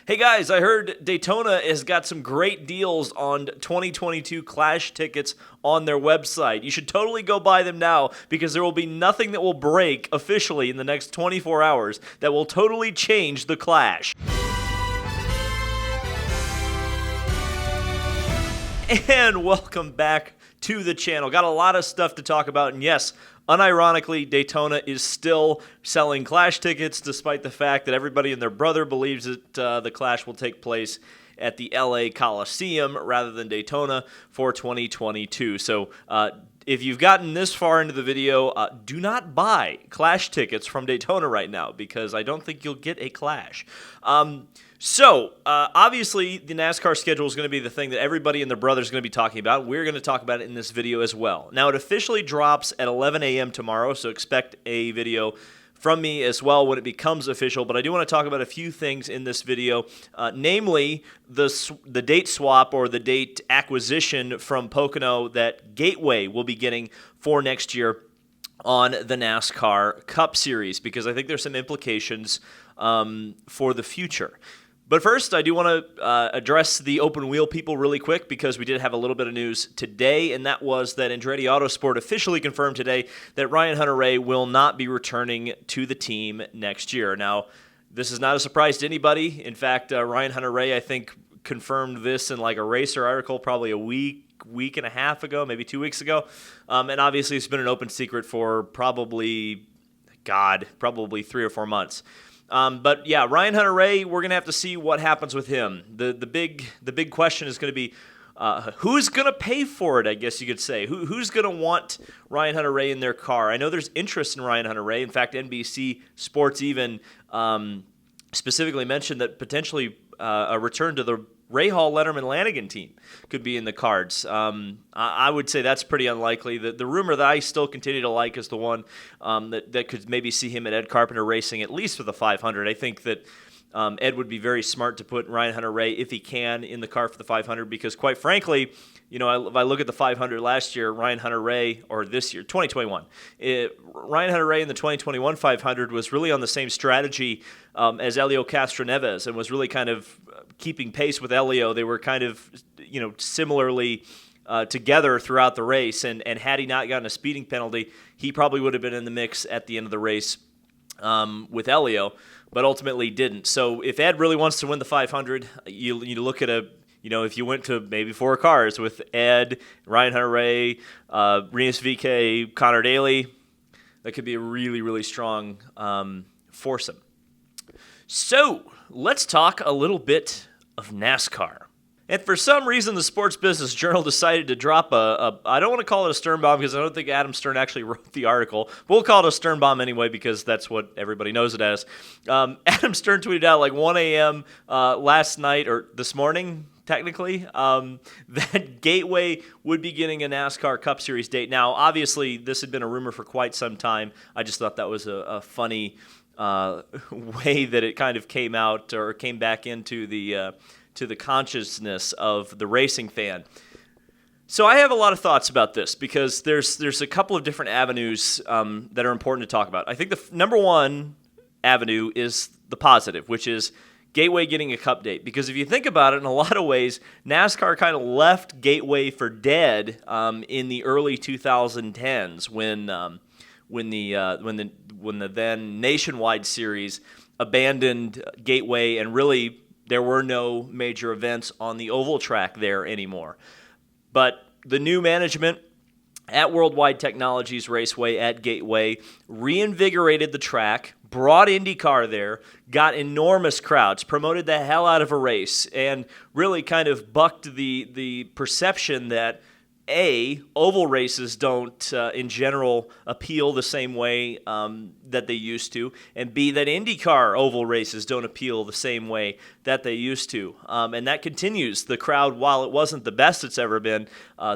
Hey guys, I heard Daytona has got some great deals on 2022 Clash tickets on their website. You should totally go buy them now because there will be nothing that will break officially in the next 24 hours that will totally change the Clash. And welcome back to the channel. Got a lot of stuff to talk about, and yes, unironically, Daytona is still selling Clash tickets despite the fact that everybody and their brother believes that the Clash will take place at the LA Coliseum rather than Daytona for 2022. So if you've gotten this far into the video, do not buy Clash tickets from Daytona right now because I don't think you'll get a Clash. Obviously, the NASCAR schedule is going to be the thing that everybody and their brother is going to be talking about. We're going to talk about it in this video as well. Now, it officially drops at 11 a.m. tomorrow, so expect a video from me as well when it becomes official. But I do want to talk about a few things in this video, namely the date swap or the date acquisition from Pocono that Gateway will be getting for next year on the NASCAR Cup Series, because I think there's some implications for the future. But first, I do want to address the open wheel people really quick because we did have a little bit of news today, and that was that Andretti Autosport officially confirmed today that Ryan Hunter-Reay will not be returning to the team next year. Now, this is not a surprise to anybody. In fact, Ryan Hunter-Reay, I think, confirmed this in like a Racer article probably a week and a half ago, maybe 2 weeks ago. And obviously, it's been an open secret for probably 3 or 4 months. But yeah, Ryan Hunter-Reay, we're gonna have to see what happens with him. The big question is going to be who's gonna pay for it. I guess you could say who's gonna want Ryan Hunter-Reay in their car. I know there's interest in Ryan Hunter-Reay. In fact, NBC Sports even specifically mentioned that potentially a return to the Rahal, Letterman, Lanigan team could be in the cards. I would say that's pretty unlikely. The rumor that I still continue to like is the one that could maybe see him at Ed Carpenter Racing, at least for the 500. I think that Ed would be very smart to put Ryan Hunter-Reay, if he can, in the car for the 500 because, quite frankly, you know, if I look at the 500 last year, Ryan Hunter-Reay, or this year, 2021, Ryan Hunter-Reay in the 2021 500 was really on the same strategy as Helio Castroneves and was really kind of keeping pace with Helio. They were kind of, you know, similarly together throughout the race, and had he not gotten a speeding penalty, he probably would have been in the mix at the end of the race with Helio, but ultimately didn't. So if Ed really wants to win the 500, you look at if you went to maybe 4 cars with Ed, Ryan Hunter-Reay, Rinus VeeKay, Connor Daly, that could be a really, really strong foursome. So let's talk a little bit of NASCAR. And for some reason, the Sports Business Journal decided to drop I don't want to call it a Stern bomb because I don't think Adam Stern actually wrote the article. But we'll call it a Stern bomb anyway because that's what everybody knows it as. Adam Stern tweeted out like 1 a.m. Last night, or this morning, technically, that Gateway would be getting a NASCAR Cup Series date. Now, obviously, this had been a rumor for quite some time. I just thought that was a funny way that it kind of came out or came back into the consciousness of the racing fan. So I have a lot of thoughts about this because there's a couple of different avenues that are important to talk about. I think the number one avenue is the positive, which is Gateway getting a cup date. Because if you think about it, in a lot of ways, NASCAR kind of left Gateway for dead in the early 2010s when the then Nationwide Series abandoned Gateway, and really there were no major events on the oval track there anymore. But the new management at Worldwide Technologies Raceway at Gateway reinvigorated the track, brought IndyCar there, got enormous crowds, promoted the hell out of a race, and really kind of bucked the perception that oval races don't, in general, appeal the same way that they used to, and B, that IndyCar oval races don't appeal the same way that they used to. And that continues. The crowd, while it wasn't the best it's ever been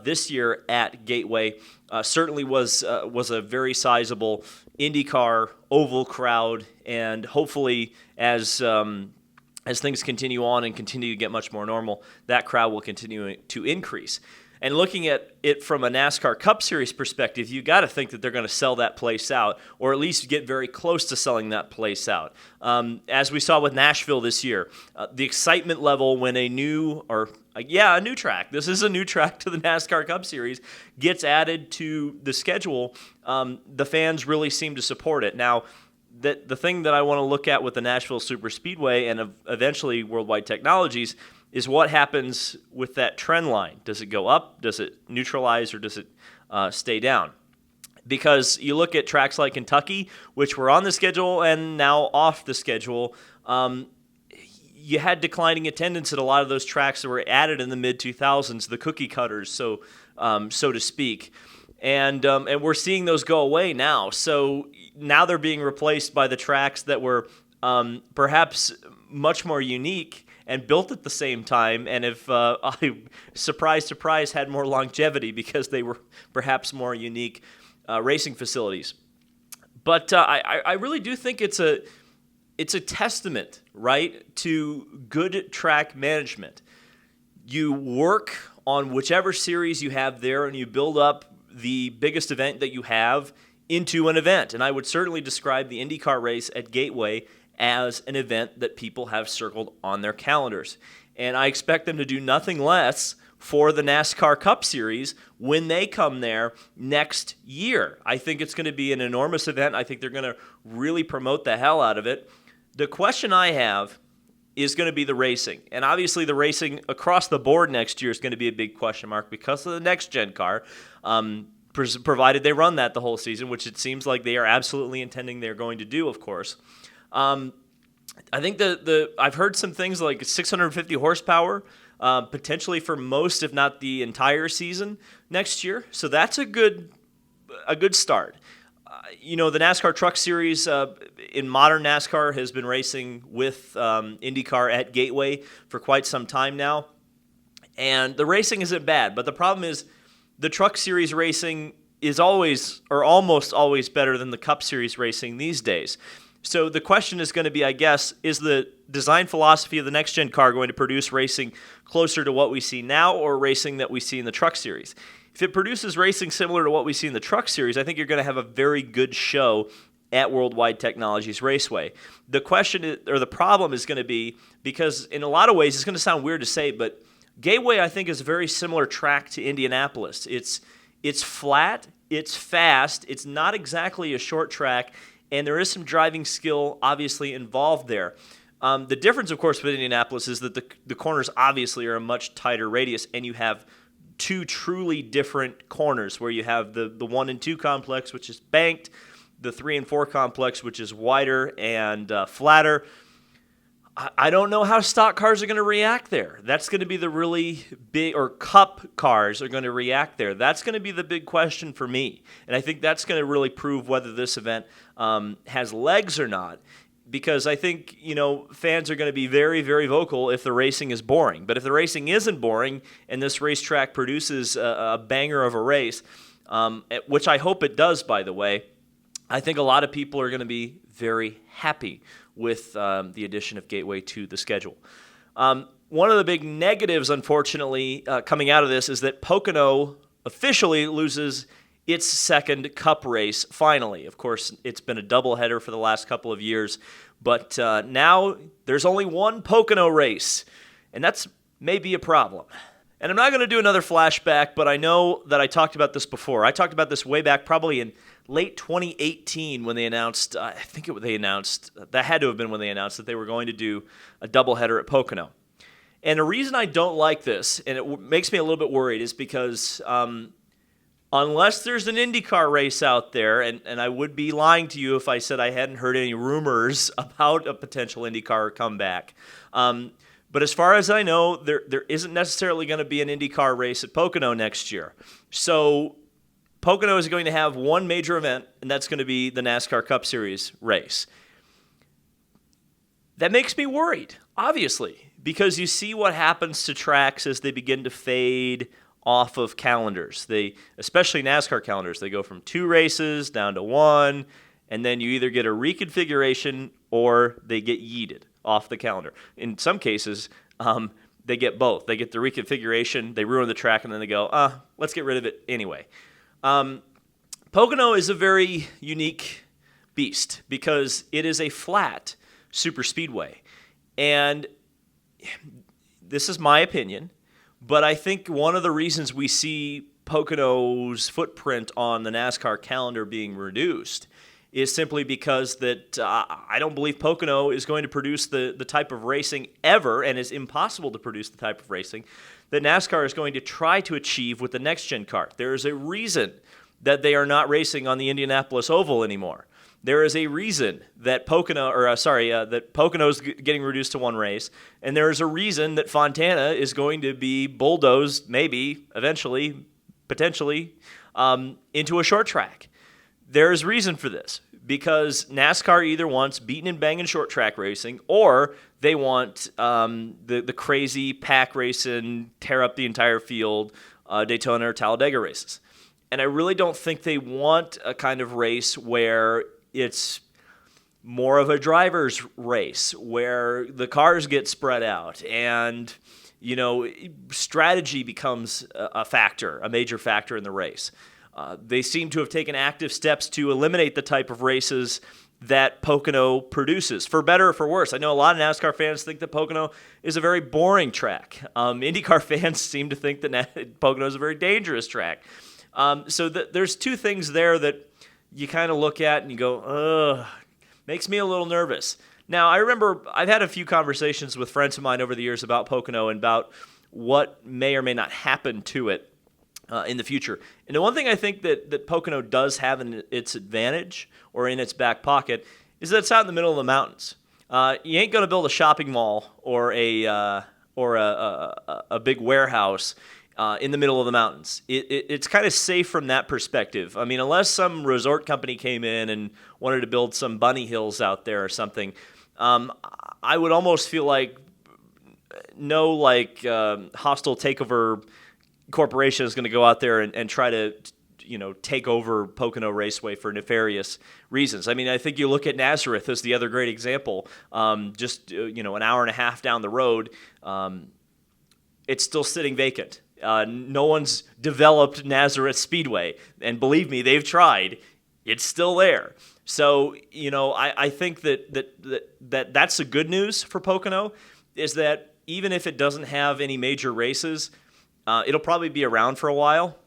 this year at Gateway, certainly was a very sizable IndyCar oval crowd, and hopefully as things continue on and continue to get much more normal, that crowd will continue to increase. And looking at it from a NASCAR Cup Series perspective, you got to think that they're going to sell that place out, or at least get very close to selling that place out. As we saw with Nashville this year, the excitement level when a new track, this is a new track to the NASCAR Cup Series, gets added to the schedule, the fans really seem to support it. Now, the thing that I want to look at with the Nashville Superspeedway and eventually Worldwide Technologies is what happens with that trend line. Does it go up? Does it neutralize? Or does it stay down? Because you look at tracks like Kentucky, which were on the schedule and now off the schedule, you had declining attendance at a lot of those tracks that were added in the mid-2000s, the cookie cutters, so to speak. And we're seeing those go away now. So now they're being replaced by the tracks that were perhaps much more unique and built at the same time, and if surprise, had more longevity because they were perhaps more unique racing facilities. But I really do think it's a testament, right, to good track management. You work on whichever series you have there, and you build up the biggest event that you have into an event. And I would certainly describe the IndyCar race at Gateway as an event that people have circled on their calendars. And I expect them to do nothing less for the NASCAR Cup Series when they come there next year. I think it's going to be an enormous event. I think they're going to really promote the hell out of it. The question I have is going to be the racing. And obviously the racing across the board next year is going to be a big question mark because of the next-gen car, provided they run that the whole season, which it seems like they are absolutely intending they're going to do, of course. I think I've heard some things like 650 horsepower, potentially for most, if not the entire season next year. So that's a good start. The NASCAR Truck Series in modern NASCAR has been racing with IndyCar at Gateway for quite some time now. And the racing isn't bad, but the problem is the Truck Series racing is always or almost always better than the Cup Series racing these days. So the question is going to be, I guess, is the design philosophy of the next-gen car going to produce racing closer to what we see now or racing that we see in the Truck Series? If it produces racing similar to what we see in the Truck Series, I think you're going to have a very good show at Worldwide Technologies Raceway. The question or the problem is going to be, because in a lot of ways, it's going to sound weird to say, but Gateway, I think, is a very similar track to Indianapolis. It's flat, it's fast, it's not exactly a short track, and there is some driving skill obviously involved there. The difference, of course, with Indianapolis is that the corners obviously are a much tighter radius, and you have two truly different corners where you have the 1 and 2 complex, which is banked, the 3 and 4 complex, which is wider and flatter. I don't know how stock cars are going to react there. That's going to be the really big, or cup cars are going to react there. That's going to be the big question for me. And I think that's going to really prove whether this event has legs or not. Because I think, fans are going to be very, very vocal if the racing is boring. But if the racing isn't boring and this racetrack produces a banger of a race, which I hope it does, by the way, I think a lot of people are going to be very happy with the addition of Gateway to the schedule. One of the big negatives, unfortunately, coming out of this is that Pocono officially loses its second Cup race, finally. Of course, it's been a doubleheader for the last couple of years, but now there's only one Pocono race, and that's maybe a problem. And I'm not going to do another flashback, but I know that I talked about this before. I talked about this way back probably in late 2018 when they announced, that had to have been when they announced that they were going to do a doubleheader at Pocono. And the reason I don't like this, and it makes me a little bit worried, is because unless there's an IndyCar race out there, and I would be lying to you if I said I hadn't heard any rumors about a potential IndyCar comeback. But as far as I know, there isn't necessarily going to be an IndyCar race at Pocono next year. So Pocono is going to have one major event, and that's going to be the NASCAR Cup Series race. That makes me worried, obviously, because you see what happens to tracks as they begin to fade off of calendars. Especially NASCAR calendars, they go from 2 races down to 1, and then you either get a reconfiguration or they get yeeted off the calendar. In some cases, they get both. They get the reconfiguration, they ruin the track, and then they go, let's get rid of it anyway. Pocono is a very unique beast because it is a flat super speedway. And this is my opinion, but I think one of the reasons we see Pocono's footprint on the NASCAR calendar being reduced is simply because that I don't believe Pocono is going to produce the type of racing ever, and it's impossible to produce the type of racing that NASCAR is going to try to achieve with the next-gen car. There is a reason that they are not racing on the Indianapolis Oval anymore. There is a reason that that Pocono's getting reduced to one race, and there is a reason that Fontana is going to be bulldozed, maybe, eventually, potentially, into a short track. There is reason for this, because NASCAR either wants beaten and banging short track racing, or they want the crazy pack racing, tear up the entire field, Daytona or Talladega races. And I really don't think they want a kind of race where it's more of a driver's race, where the cars get spread out and, strategy becomes a major factor in the race. They seem to have taken active steps to eliminate the type of races that Pocono produces, for better or for worse. I know a lot of NASCAR fans think that Pocono is a very boring track. IndyCar fans seem to think that Pocono is a very dangerous track. So there's two things there that you kind of look at and you go, ugh, makes me a little nervous. Now, I remember I've had a few conversations with friends of mine over the years about Pocono and about what may or may not happen to it in the future. And the one thing I think that Pocono does have in its advantage or in its back pocket is that it's out in the middle of the mountains. You ain't going to build a shopping mall or a big warehouse in the middle of the mountains. It's kind of safe from that perspective. I mean, unless some resort company came in and wanted to build some bunny hills out there or something, I would almost feel like no hostile takeover corporation is going to go out there and try to take over Pocono Raceway for nefarious reasons. I mean, I think you look at Nazareth as the other great example. Just an hour and a half down the road, it's still sitting vacant. No one's developed Nazareth Speedway, and believe me, they've tried. It's still there. So I think that's the good news for Pocono, is that even if it doesn't have any major races, it'll probably be around for a while.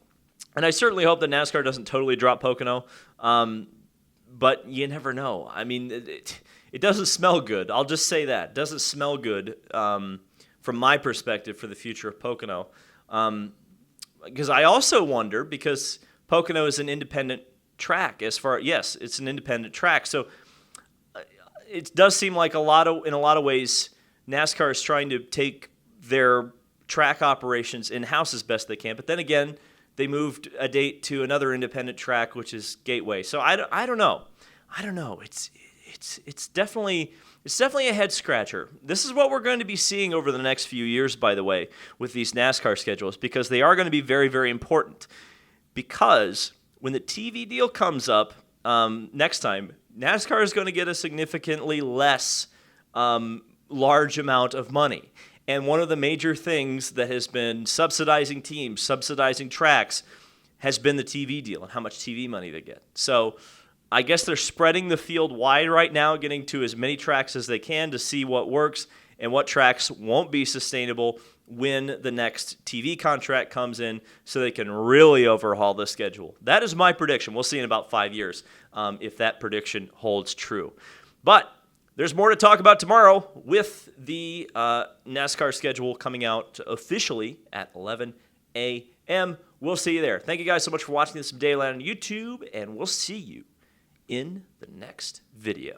And I certainly hope that NASCAR doesn't totally drop Pocono, but you never know. I mean, it doesn't smell good. I'll just say that. It doesn't smell good from my perspective for the future of Pocono. Because I also wonder, because Pocono is an independent track yes, it's an independent track. So it does seem like in a lot of ways, NASCAR is trying to take their track operations in-house as best they can. But then again, they moved a date to another independent track, which is Gateway. So I don't know. It's definitely a head scratcher. This is what we're going to be seeing over the next few years, by the way, with these NASCAR schedules, because they are going to be very, very important. Because when the TV deal comes up next time, NASCAR is going to get a significantly less large amount of money. And one of the major things that has been subsidizing teams, subsidizing tracks, has been the TV deal and how much TV money they get. So I guess they're spreading the field wide right now, getting to as many tracks as they can to see what works and what tracks won't be sustainable when the next TV contract comes in, so they can really overhaul the schedule. That is my prediction. We'll see in about 5 years if that prediction holds true. But there's more to talk about tomorrow with the NASCAR schedule coming out officially at 11 a.m. We'll see you there. Thank you guys so much for watching this from Dayland on YouTube, and we'll see you in the next video.